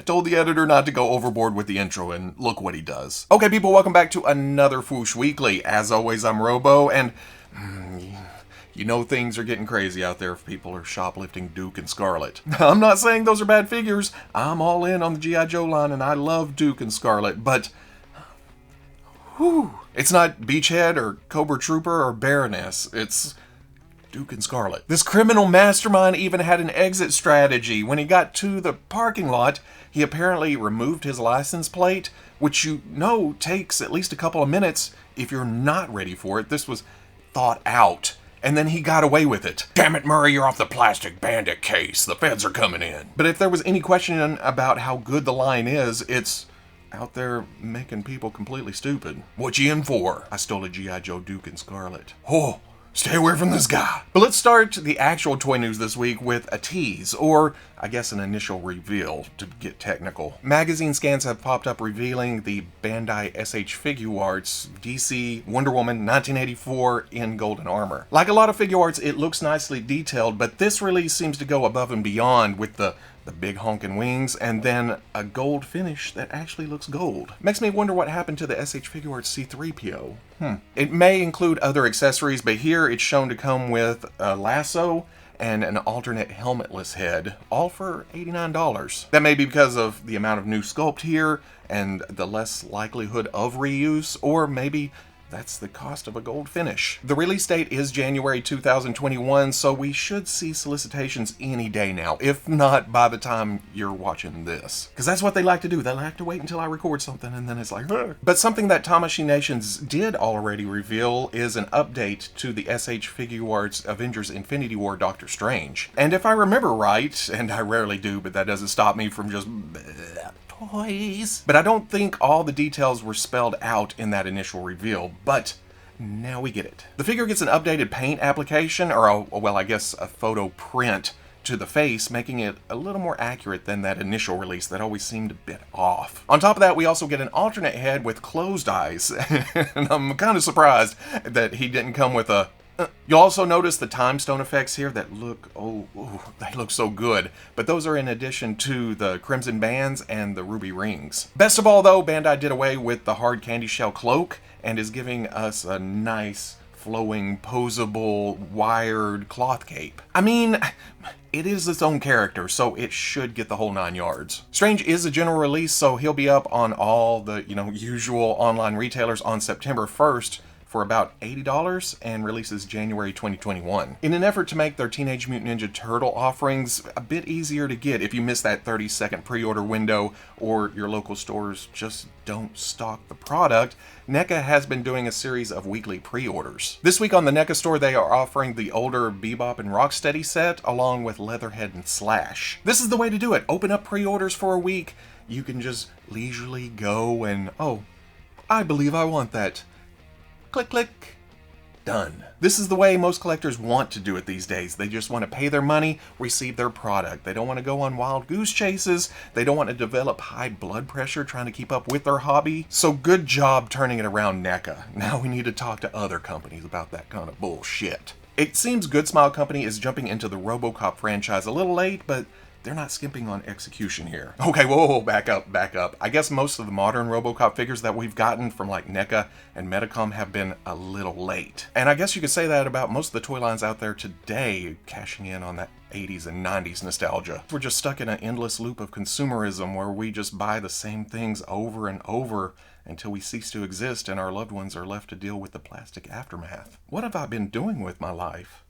told the editor not to go overboard with the intro, and look what he does. Okay, people, welcome back to another Fwoosh Weekly. As always, I'm Robo, and you know things are getting crazy out there if people are shoplifting Duke and Scarlet. I'm not saying those are bad figures. I'm all in on the G.I. Joe line, and I love Duke and Scarlet, but whew, it's not Beachhead or Cobra Trooper or Baroness. It's Duke and Scarlet. This criminal mastermind even had an exit strategy. When he got to the parking lot, he apparently removed his license plate, which you know takes at least a couple of minutes if you're not ready for it. This was thought out. And then he got away with it. Damn it, Murray, you're off the plastic bandit case. The feds are coming in. But if there was any question about how good the line is, it's out there making people completely stupid. What you in for? I stole a G.I. Joe Duke and Scarlet. Oh, stay away from this guy. But let's start the actual toy news this week with a tease, or I guess an initial reveal, to get technical. Magazine scans have popped up revealing the Bandai SH Figuarts DC Wonder Woman 1984 in golden armor. Like a lot of Figuarts, it looks nicely detailed, but this release seems to go above and beyond with the big honking wings, and then a gold finish that actually looks gold. Makes me wonder what happened to the SH Figuarts C-3PO. It may include other accessories, but here it's shown to come with a lasso and an alternate helmetless head, all for $89. That may be because of the amount of new sculpt here and the less likelihood of reuse, or maybe that's the cost of a gold finish. The release date is January 2021, so we should see solicitations any day now, if not by the time you're watching this. Because that's what they like to do. They like to wait until I record something and then it's like, ugh. But something that Tamashii Nations did already reveal is an update to the SH Figuarts Avengers Infinity War Doctor Strange. And if I remember right, and I rarely do, but that doesn't stop me from just toys. But I don't think all the details were spelled out in that initial reveal, but now we get it. The figure gets an updated paint application, or well, I guess a photo print to the face, making it a little more accurate than that initial release that always seemed a bit off. On top of that, we also get an alternate head with closed eyes, and I'm kind of surprised that he didn't come with a You'll also notice the time stone effects here that look, they look so good. But those are in addition to the crimson bands and the ruby rings. Best of all though, Bandai did away with the hard candy shell cloak and is giving us a nice, flowing, posable, wired cloth cape. I mean, it is its own character, so it should get the whole 9 yards. Strange is a general release, so he'll be up on all the, usual online retailers on September 1st. For about $80 and releases January 2021. In an effort to make their Teenage Mutant Ninja Turtle offerings a bit easier to get if you miss that 30-second pre-order window or your local stores just don't stock the product, NECA has been doing a series of weekly pre-orders. This week on the NECA store, they are offering the older Bebop and Rocksteady set along with Leatherhead and Slash. This is the way to do it. Open up pre-orders for a week. You can just leisurely go and, oh, I believe I want that. Click, click. Done. This is the way most collectors want to do it these days. They just want to pay their money, receive their product. They don't want to go on wild goose chases. They don't want to develop high blood pressure trying to keep up with their hobby. So good job turning it around, NECA. Now we need to talk to other companies about that kind of bullshit. It seems Good Smile Company is jumping into the RoboCop franchise a little late, but they're not skimping on execution here. Okay, whoa, back up. I guess most of the modern RoboCop figures that we've gotten from like NECA and Medicom have been a little late. And I guess you could say that about most of the toy lines out there today, cashing in on that 80s and 90s nostalgia. We're just stuck in an endless loop of consumerism where we just buy the same things over and over until we cease to exist and our loved ones are left to deal with the plastic aftermath. What have I been doing with my life?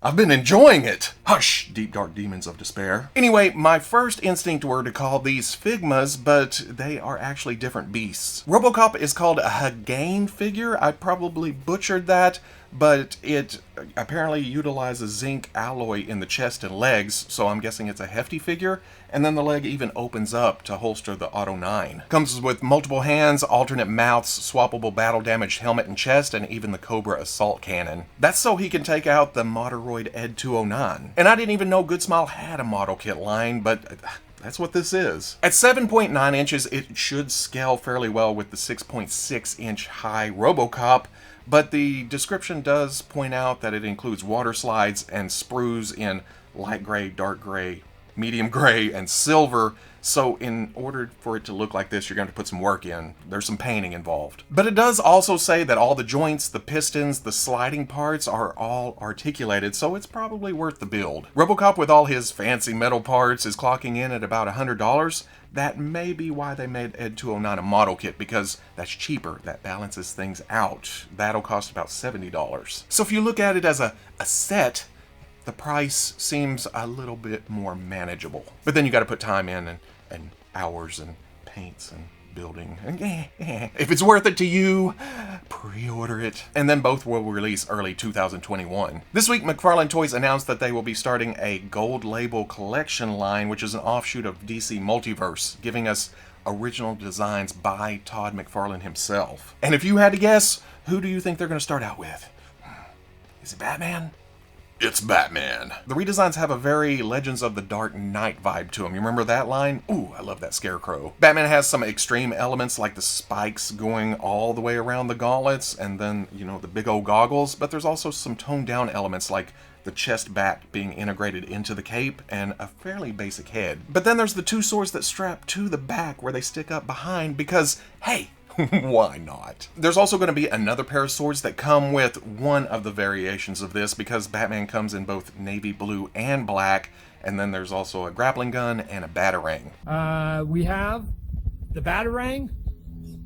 I've been enjoying it! Hush, deep dark demons of despair. Anyway, my first instinct were to call these Figmas, but they are actually different beasts. RoboCop is called a Hagain figure. I probably butchered that, but it apparently utilizes zinc alloy in the chest and legs, so I'm guessing it's a hefty figure, and then the leg even opens up to holster the Auto 9. Comes with multiple hands, alternate mouths, swappable battle-damaged helmet and chest, and even the Cobra assault cannon. That's so he can take out the Moderoid Ed 209. And I didn't even know Good Smile had a model kit line, but that's what this is. At 7.9 inches, it should scale fairly well with the 6.6 inch high RoboCop, but the description does point out that it includes water slides and sprues in light gray, dark gray, medium gray, and silver. So in order for it to look like this, you're going to put some work in. There's some painting involved. But it does also say that all the joints, the pistons, the sliding parts are all articulated, so it's probably worth the build. RoboCop, with all his fancy metal parts, is clocking in at about $100. That may be why they made Ed209 a model kit, because that's cheaper. That balances things out. That'll cost about $70. So if you look at it as a set, the price seems a little bit more manageable. But then you got to put time in and hours and paints and building. If it's worth it to you, pre-order it. And then both will release early 2021. This week, McFarlane Toys announced that they will be starting a gold label collection line, which is an offshoot of DC Multiverse, giving us original designs by Todd McFarlane himself. And if you had to guess, who do you think they're going to start out with? Is it Batman? It's Batman. The redesigns have a very Legends of the Dark Knight vibe to them. You remember that line? Ooh, I love that scarecrow. Batman has some extreme elements like the spikes going all the way around the gauntlets and then, you know, the big old goggles, but there's also some toned down elements like the chest back being integrated into the cape and a fairly basic head. But then there's the two swords that strap to the back where they stick up behind because, hey, why not? There's also going to be another pair of swords that come with one of the variations of this because Batman comes in both navy blue and black, and then there's also a grappling gun and a batarang. We have the batarang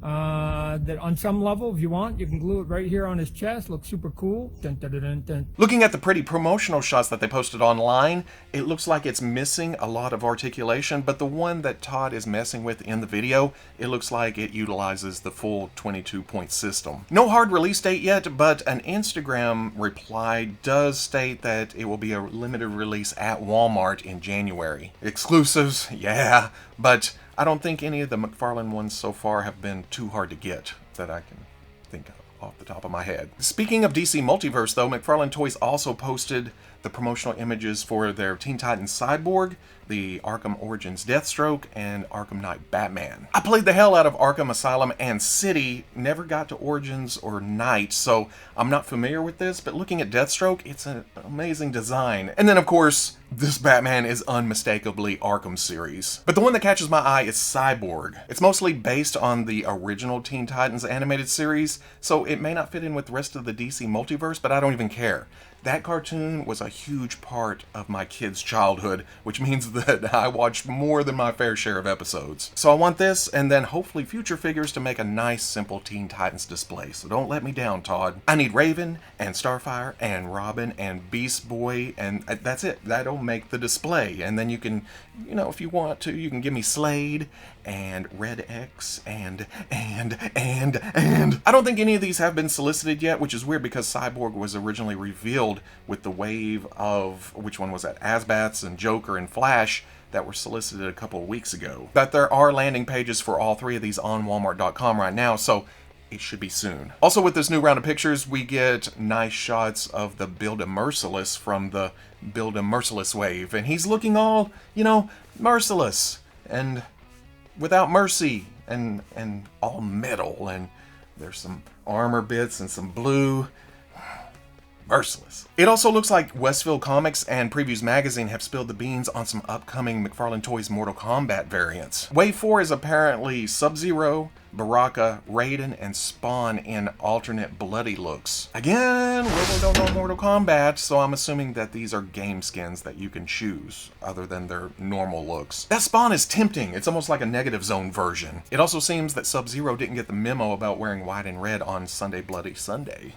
that on some level, if you want, you can glue it right here on his chest. Looks super cool. Dun, dun, dun, dun, dun. Looking at the pretty promotional shots that they posted online, it looks like it's missing a lot of articulation, but the one that Todd is messing with in the video, it looks like it utilizes the full 22-point system. No hard release date yet, but an Instagram reply does state that it will be a limited release at Walmart in January. Exclusives, yeah, but I don't think any of the McFarlane ones so far have been too hard to get that I can think of off the top of my head. Speaking of DC Multiverse though, McFarlane Toys also posted the promotional images for their Teen Titans Cyborg, the Arkham Origins Deathstroke, and Arkham Knight Batman. I played the hell out of Arkham Asylum and City, never got to Origins or Knight, so I'm not familiar with this, but looking at Deathstroke, it's an amazing design. And then of course, this Batman is unmistakably Arkham series. But the one that catches my eye is Cyborg. It's mostly based on the original Teen Titans animated series, so it may not fit in with the rest of the DC Multiverse, but I don't even care. That cartoon was a huge part of my kids' childhood, which means that I watched more than my fair share of episodes. So I want this, and then hopefully future figures to make a nice, simple Teen Titans display. So don't let me down, Todd. I need Raven, and Starfire, and Robin, and Beast Boy, and that's it. That'll make the display. And then you can, you know, if you want to, you can give me Slade, and Red X, and. I don't think any of these have been solicited yet, which is weird because Cyborg was originally revealed with the wave of, which one was that, Asbats and Joker and Flash that were solicited a couple of weeks ago. But there are landing pages for all three of these on Walmart.com right now, so it should be soon. Also with this new round of pictures, we get nice shots of the Build-A-Merciless from the Build-A-Merciless wave, and he's looking all, you know, merciless and without mercy and all metal, and there's some armor bits and some blue. Merciless. It also looks like Westville Comics and Previews Magazine have spilled the beans on some upcoming McFarlane Toys Mortal Kombat variants. Wave 4 is apparently Sub-Zero, Baraka, Raiden, and Spawn in alternate bloody looks. Again, we really don't know Mortal Kombat, so I'm assuming that these are game skins that you can choose, other than their normal looks. That Spawn is tempting. It's almost like a Negative Zone version. It also seems that Sub-Zero didn't get the memo about wearing white and red on Sunday Bloody Sunday.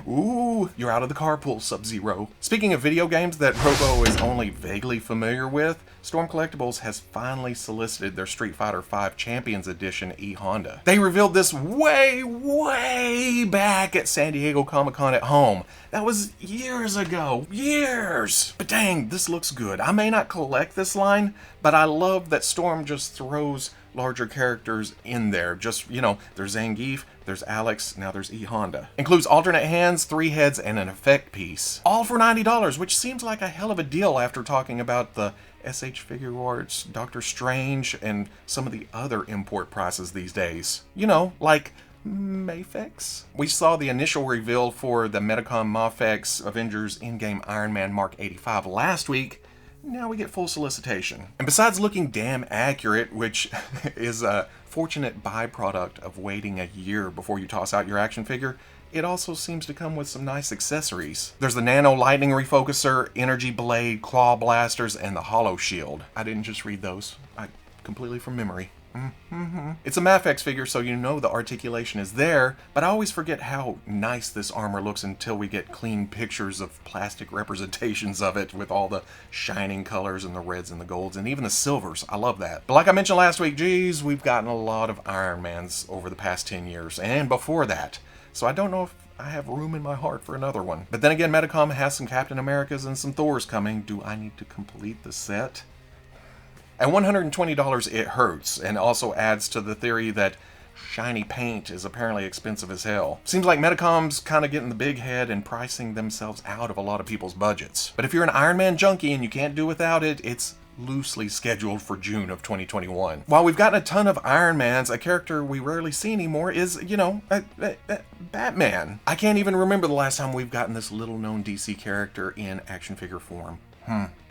Ooh, you're out of the carpool, Sub-Zero. Speaking of video games that Robo is only vaguely familiar with, Storm Collectibles has finally solicited their Street Fighter V Champions Edition E-Honda. They revealed this way back at San Diego Comic-Con at home. That was years ago. Years! But dang, this looks good. I may not collect this line, but I love that Storm just throws larger characters in there. Just, you know, there's Zangief, there's Alex, now there's E-Honda. Includes alternate hands, 3 heads, and an effect piece. All for $90, which seems like a hell of a deal after talking about the SH Figuarts, Doctor Strange, and some of the other import prices these days. You know, like MAFEX. We saw the initial reveal for the Medicom MAFEX Avengers in-game Iron Man Mark 85 last week. now we get full solicitation. And besides looking damn accurate, which is a fortunate byproduct of waiting a year before you toss out your action figure, it also seems to come with some nice accessories. There's the Nano Lightning Refocuser, Energy Blade, Claw Blasters, and the Hollow Shield. I didn't just read those. I completely from memory. It's a MAFEX figure, so you know the articulation is there, but I always forget how nice this armor looks until we get clean pictures of plastic representations of it with all the shining colors and the reds and the golds and even the silvers. I love that. But like I mentioned last week, geez, we've gotten a lot of Iron Mans over the past 10 years and before that. So I don't know if I have room in my heart for another one. But then again, Medicom has some Captain Americas and some Thors coming. Do I need to complete the set? At $120, it hurts, and also adds to the theory that shiny paint is apparently expensive as hell. Seems like Medicom's kind of getting the big head and pricing themselves out of a lot of people's budgets. But if you're an Iron Man junkie and you can't do without it, it's loosely scheduled for June of 2021. While we've gotten a ton of Iron Mans, a character we rarely see anymore is, you know, Batman. I can't even remember the last time we've gotten this little-known DC character in action figure form.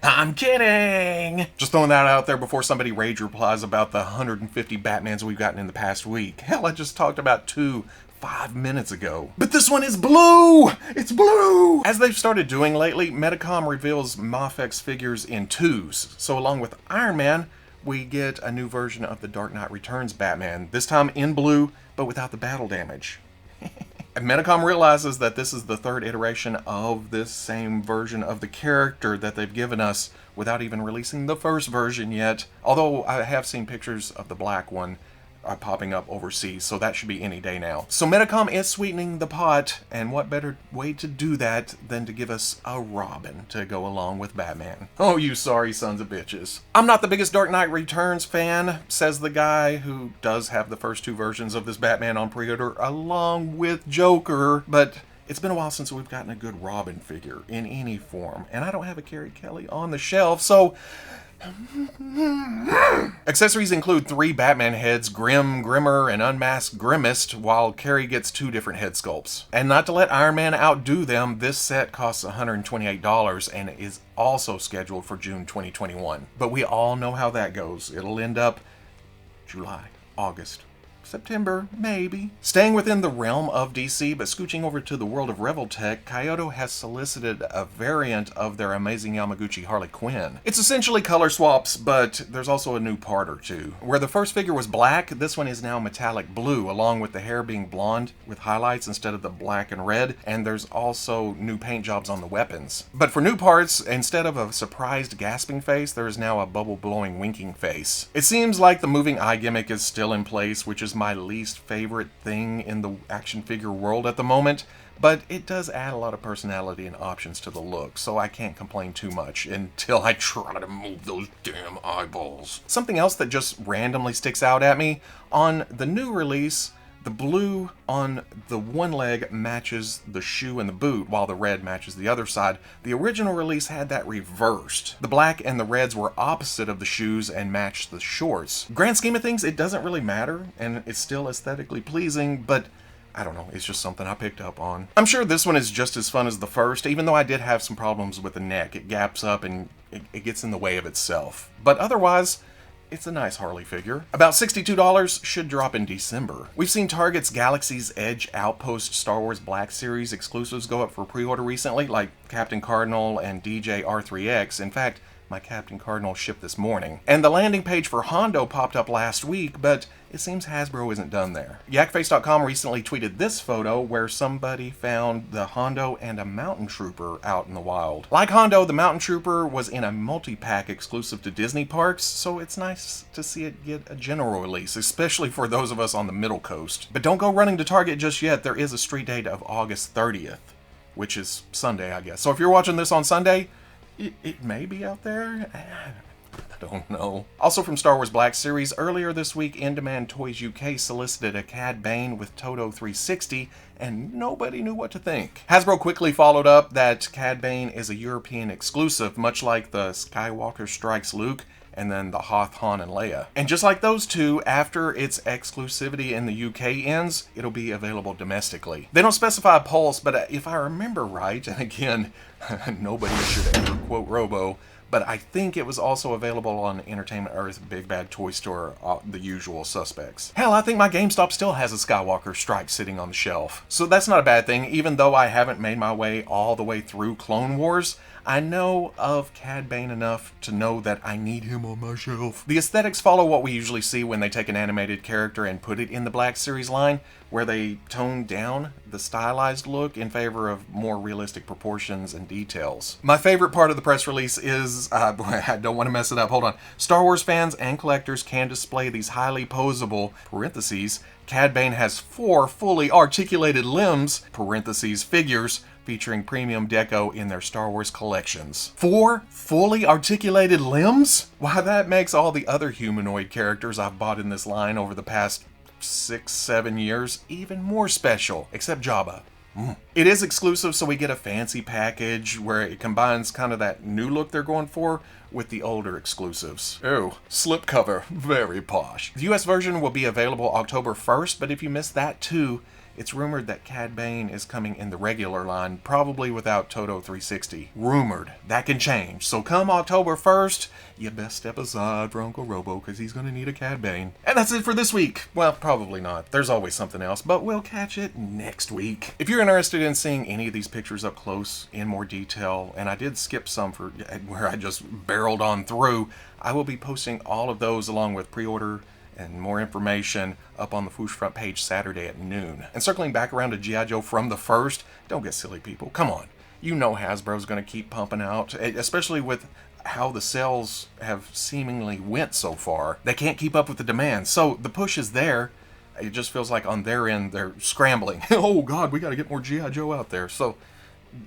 I'm kidding! Just throwing that out there before somebody rage replies about the 150 Batmans we've gotten in the past week. Hell, I just talked about 2 5 minutes ago. But this one is blue! It's blue! As they've started doing lately, Medicom reveals MAFEX figures in 2s. So along with Iron Man, we get a new version of the Dark Knight Returns Batman, this time in blue, but without the battle damage. And Medicom realizes that this is the 3rd iteration of this same version of the character that they've given us without even releasing the first version yet. Although I have seen pictures of the black one popping up overseas, so that should be any day now. So Medicom is sweetening the pot, and what better way to do that than to give us a Robin to go along with Batman. Oh, you sorry sons of bitches. I'm not the biggest Dark Knight Returns fan, says the guy who does have the first 2 versions of this Batman on pre-order along with Joker, but it's been a while since we've gotten a good Robin figure in any form, and I don't have a Carrie Kelly on the shelf, so accessories include 3 Batman heads, Grim, Grimmer, and Unmasked Grimmest, while Carrie gets 2 different head sculpts. And not to let Iron Man outdo them, this set costs $128 and is also scheduled for June 2021. But we all know how that goes. It'll end up July, August, September, maybe. Staying within the realm of DC, but scooching over to the world of Revoltech, Kyoto has solicited a variant of their amazing Yamaguchi Harley Quinn. It's essentially color swaps, but there's also a new part or two. Where the first figure was black, this one is now metallic blue, along with the hair being blonde with highlights instead of the black and red, and there's also new paint jobs on the weapons. But for new parts, instead of a surprised gasping face, there is now a bubble-blowing winking face. It seems like the moving eye gimmick is still in place, which is my least favorite thing in the action figure world at the moment, but it does add a lot of personality and options to the look, so I can't complain too much until I try to move those damn eyeballs. Something else that just randomly sticks out at me, on the new release, the blue on the one leg matches the shoe and the boot, while the red matches the other side. The original release had that reversed. The black and the reds were opposite of the shoes and matched the shorts. Grand scheme of things, it doesn't really matter, and it's still aesthetically pleasing, but I don't know, it's just something I picked up on. I'm sure this one is just as fun as the first, even though I did have some problems with the neck. It gaps up and it gets in the way of itself. But otherwise, it's a nice Harley figure. About $62 should drop in December. We've seen Target's Galaxy's Edge Outpost Star Wars Black Series exclusives go up for pre-order recently, like Captain Cardinal and DJ R3X. In fact, my Captain Cardinal shipped this morning. And the landing page for Hondo popped up last week, but it seems Hasbro isn't done there. Yakface.com recently tweeted this photo where somebody found the Hondo and a Mountain Trooper out in the wild. Like Hondo, the Mountain Trooper was in a multi-pack exclusive to Disney parks, so it's nice to see it get a general release, especially for those of us on the middle coast. But don't go running to Target just yet. There is a street date of August 30th, which is Sunday, I guess. So if you're watching this on Sunday, it may be out there. I don't know. Also from Star Wars Black Series, earlier this week, In Demand Toys UK solicited a Cad Bane with Toto 360, and nobody knew what to think. Hasbro quickly followed up that Cad Bane is a European exclusive, much like the Skywalker Strikes Luke and then the Hoth, Han, and Leia. And just like those two, after its exclusivity in the UK ends, it'll be available domestically. They don't specify a pulse, but if I remember right, and again, nobody should ever quote Robo, but I think it was also available on Entertainment Earth, Big Bad Toy Store, the usual suspects. Hell, I think my GameStop still has a Skywalker Strike sitting on the shelf. So that's not a bad thing. Even though I haven't made my way all the way through Clone Wars, I know of Cad Bane enough to know that I need him on my shelf. The aesthetics follow what we usually see when they take an animated character and put it in the Black Series line, where they tone down the stylized look in favor of more realistic proportions and details. My favorite part of the press release is, I don't want to mess it up, hold on. Star Wars fans and collectors can display these highly posable, parentheses, Cad Bane has 4 fully articulated limbs, parentheses, figures, featuring premium deco in their Star Wars collections. 4 fully articulated limbs? Why, that makes all the other humanoid characters I've bought in this line over the past 6-7 years even more special, except Jabba. It is exclusive, so we get a fancy package where it combines kind of that new look they're going for with the older exclusives. Oh, slipcover, very posh. The US version will be available October 1st, but if you missed that too, it's rumored that Cad Bane is coming in the regular line, probably without Toto 360. Rumored. That can change. So come October 1st, you best step aside for Uncle Robo, because he's going to need a Cad Bane. And that's it for this week. Well, probably not. There's always something else, but we'll catch it next week. If you're interested in seeing any of these pictures up close in more detail, and I did skip some for where I just barreled on through, I will be posting all of those along with pre-order and more information up on the Foosh front page Saturday at noon. And circling back around to G.I. Joe from the first, don't get silly, people. Come on. You know Hasbro's going to keep pumping out, especially with how the sales have seemingly went so far. They can't keep up with the demand, so the push is there. It just feels like on their end, they're scrambling. Oh, God, we got to get more G.I. Joe out there. So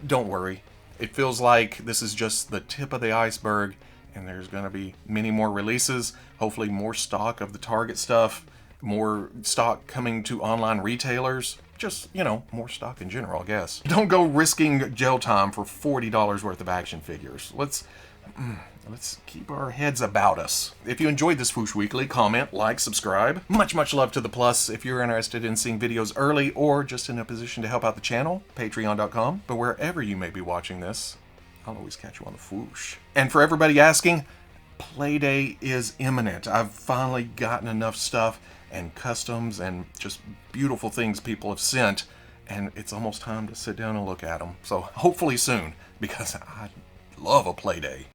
don't worry. It feels like this is just the tip of the iceberg, and there's going to be many more releases, hopefully more stock of the Target stuff, more stock coming to online retailers, just, you know, more stock in general, I guess. Don't go risking jail time for $40 worth of action figures. Let's keep our heads about us. If you enjoyed this Foosh Weekly, comment, like, subscribe. Much love to the plus. If you're interested in seeing videos early or just in a position to help out the channel, patreon.com. But wherever you may be watching this, I'll always catch you on the Foosh. And for everybody asking, Playday is imminent. I've finally gotten enough stuff and customs and just beautiful things people have sent, and it's almost time to sit down and look at them. So hopefully soon, because I love a Playday.